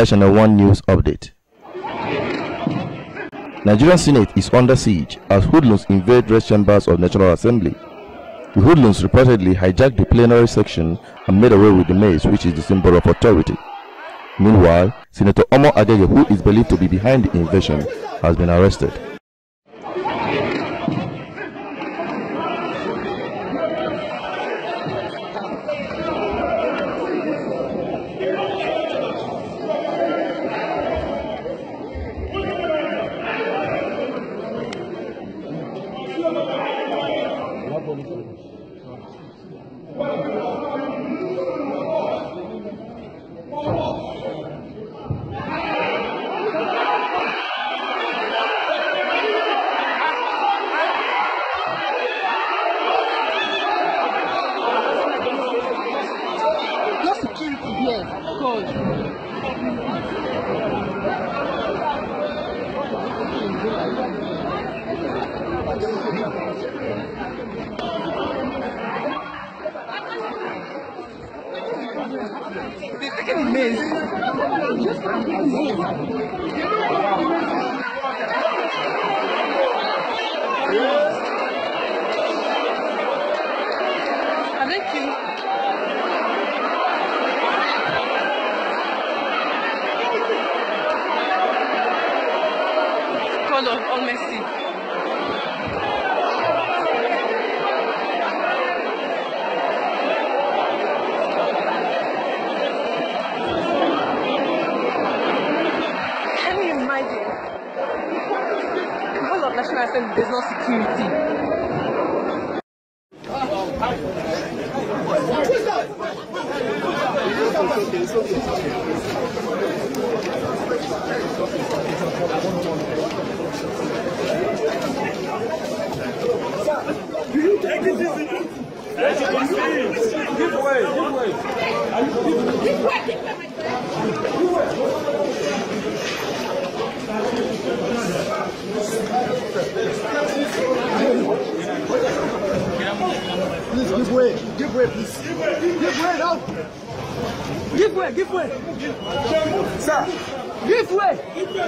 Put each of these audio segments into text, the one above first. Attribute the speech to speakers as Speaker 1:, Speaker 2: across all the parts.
Speaker 1: Channel 1 News Update. Nigerian Senate is under siege as hoodlums invade rest chambers of National Assembly. The hoodlums reportedly hijacked the plenary section and made away with the mace, which is the symbol of authority. Meanwhile, Senator Omo Agege, who is believed to be behind the invasion, has been arrested.
Speaker 2: Of honesty. Can you imagine? Because of National Assembly, there's no security.
Speaker 3: Please give way. Give way, please. Give way now. Give way, give way. Sir, give way. Give way.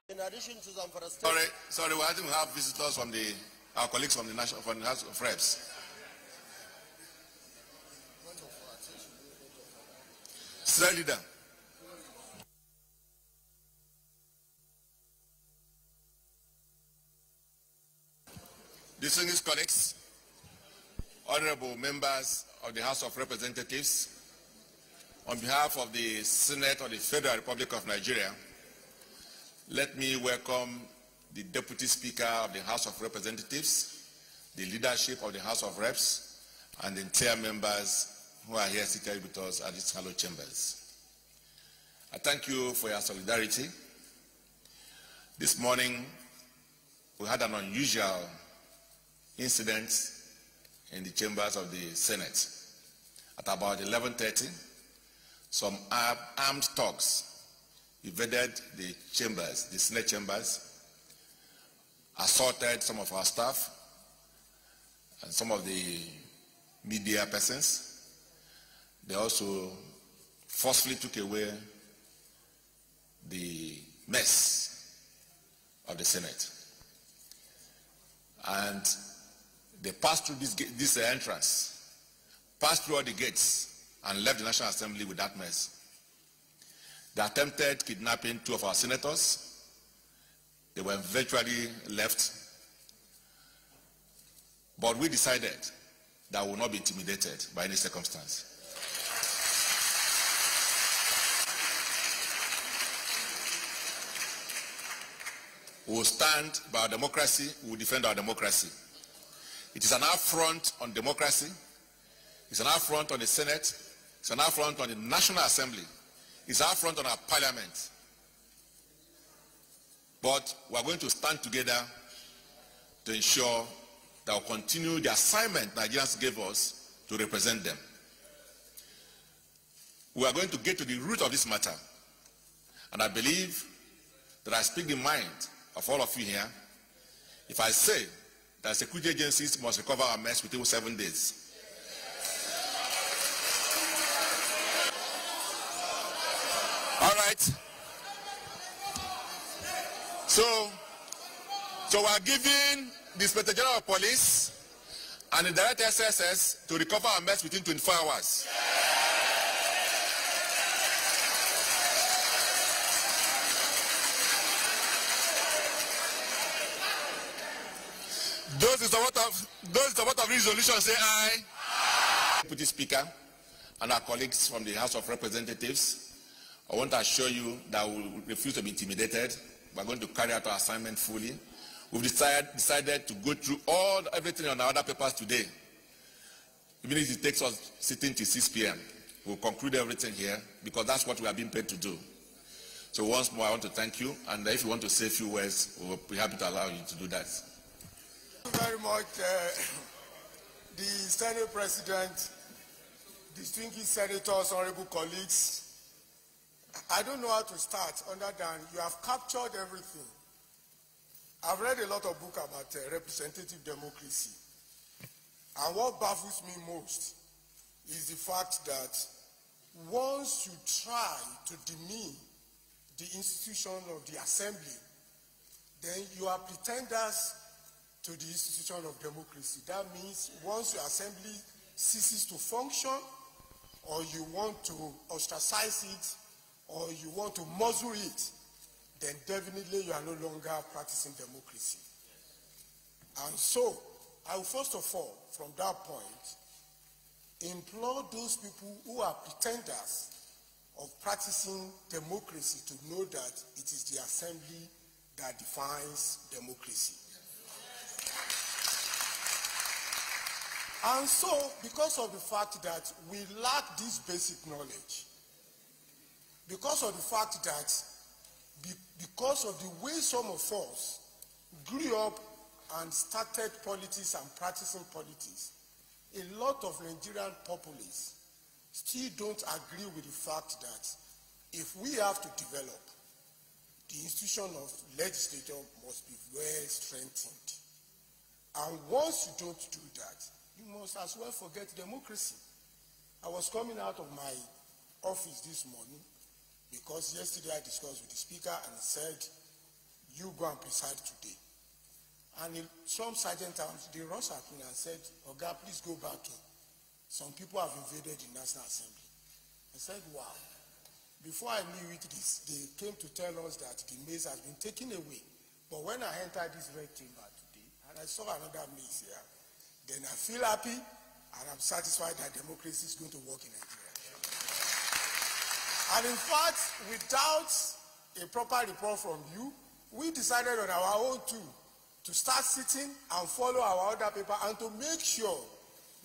Speaker 4: In addition to some
Speaker 5: sorry, we didn't have visitors from our colleagues from the House of Reps. Sir Leader. Distinguished colleagues, honorable members of the House of Representatives, on behalf of the Senate of the Federal Republic of Nigeria, let me welcome the Deputy Speaker of the House of Representatives, the leadership of the House of Reps, and the entire members who are here seated with us at these hallowed chambers. I thank you for your solidarity. This morning, we had an unusual incident in the chambers of the Senate. At about 11:30, some armed thugs invaded the chambers, the Senate chambers, assaulted some of our staff and some of the media persons. They also forcefully took away the mess of the Senate. And they passed through this entrance, passed through all the gates, and left the National Assembly with that mess. They attempted kidnapping 2 of our senators. They were eventually left. But we decided that we will not be intimidated by any circumstance. We will stand by our democracy. We will defend our democracy. It is an affront on democracy. It's an affront on the Senate. It's an affront on the National Assembly. It's an affront on our parliament. But we are going to stand together to ensure that we'll continue the assignment Nigerians gave us to represent them. We are going to get to the root of this matter. And I believe that I speak the mind of all of you here if I say that security agencies must recover our mess within 7 days. So we are giving the Inspector General of Police and the Director SSS to recover our mess within 24 hours. Those in support of resolution say aye. Deputy Speaker and our colleagues from the House of Representatives, I want to assure you that we will refuse to be intimidated. We are going to carry out our assignment fully. We've decided to go through everything on our other papers today. Even if it takes us sitting till 6 p.m., we'll conclude everything here because that's what we are being paid to do. So once more, I want to thank you, and if you want to say a few words, we'll be happy to allow you to do that.
Speaker 6: Thank you very much, the Senate President, distinguished senators, honorable colleagues. I don't know how to start other than you have captured everything. I've read a lot of books about representative democracy. And what baffles me most is the fact that once you try to demean the institution of the assembly, then you are pretenders to the institution of democracy. That means once your assembly ceases to function, or you want to ostracize it, or you want to muzzle it, then definitely you are no longer practicing democracy. And so, I will first of all, from that point, implore those people who are pretenders of practicing democracy to know that it is the assembly that defines democracy. And so, because of the fact that we lack this basic knowledge, because of the fact that because of the way some of us grew up and started politics and practicing politics, a lot of Nigerian populace still don't agree with the fact that if we have to develop, the institution of legislature must be well strengthened. And once you don't do that, you must as well forget democracy. I was coming out of my office this morning because yesterday I discussed with the speaker and he said, you go and preside today. And some sergeant arms, they rushed at me and said, Oga, please go back in. Some people have invaded the National Assembly. I said, wow. Before I knew it, they came to tell us that the maze has been taken away. But when I entered this red chamber today, and I saw another maze here, then I feel happy and I'm satisfied that democracy is going to work in Nigeria. And in fact, without a proper report from you, we decided on our own too to start sitting and follow our other paper and to make sure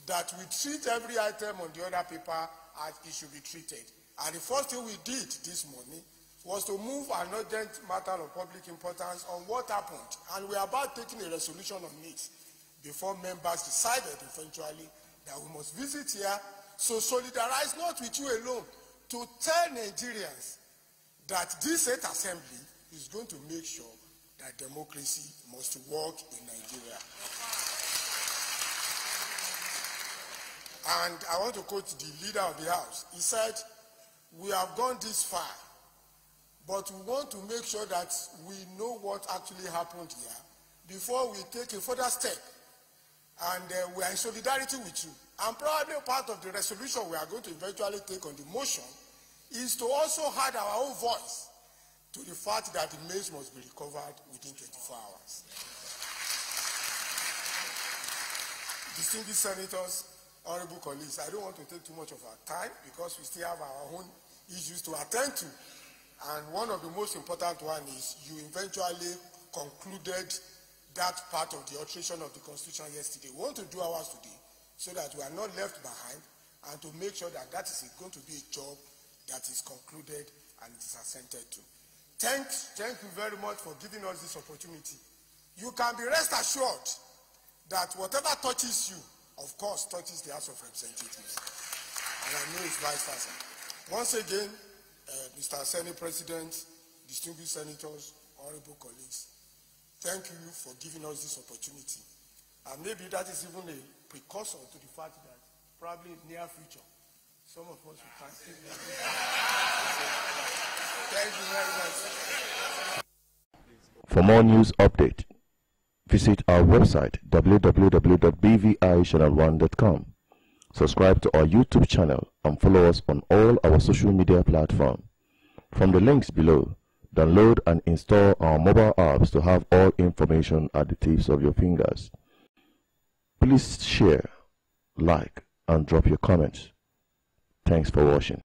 Speaker 6: that we treat every item on the other paper as it should be treated. And the first thing we did this morning was to move an urgent matter of public importance on what happened. And we are about taking a resolution on it before members decided eventually that we must visit here, so solidarize not with you alone, to tell Nigerians that this 8th assembly is going to make sure that democracy must work in Nigeria. And I want to quote the leader of the House. He said, we have gone this far, but we want to make sure that we know what actually happened here before we take a further step. And we are in solidarity with you. And probably part of the resolution we are going to eventually take on the motion is to also add our own voice to the fact that the maize must be recovered within 24 hours. Distinguished senators, honorable colleagues, I don't want to take too much of our time because we still have our own issues to attend to. And one of the most important one is you eventually concluded that part of the alteration of the Constitution yesterday. We want to do ours today so that we are not left behind and to make sure that that is going to be a job that is concluded and it is assented to. Thank you very much for giving us this opportunity. You can be rest assured that whatever touches you, of course, touches the House of Representatives. And I know it's vice versa. Once again, Mr. Senate President, distinguished senators, honorable colleagues, thank you for giving us this opportunity. And maybe that is even a precursor to the fact that probably in the near future, some of us will translate. Thank you very much.
Speaker 1: For more news update, Visit our website www.bvichannel1.com. Subscribe to our YouTube channel and follow us on all our social media platforms. From the links below, download and install our mobile apps to have all information at the tips of your fingers. Please share, like, and drop your comments. Thanks for watching.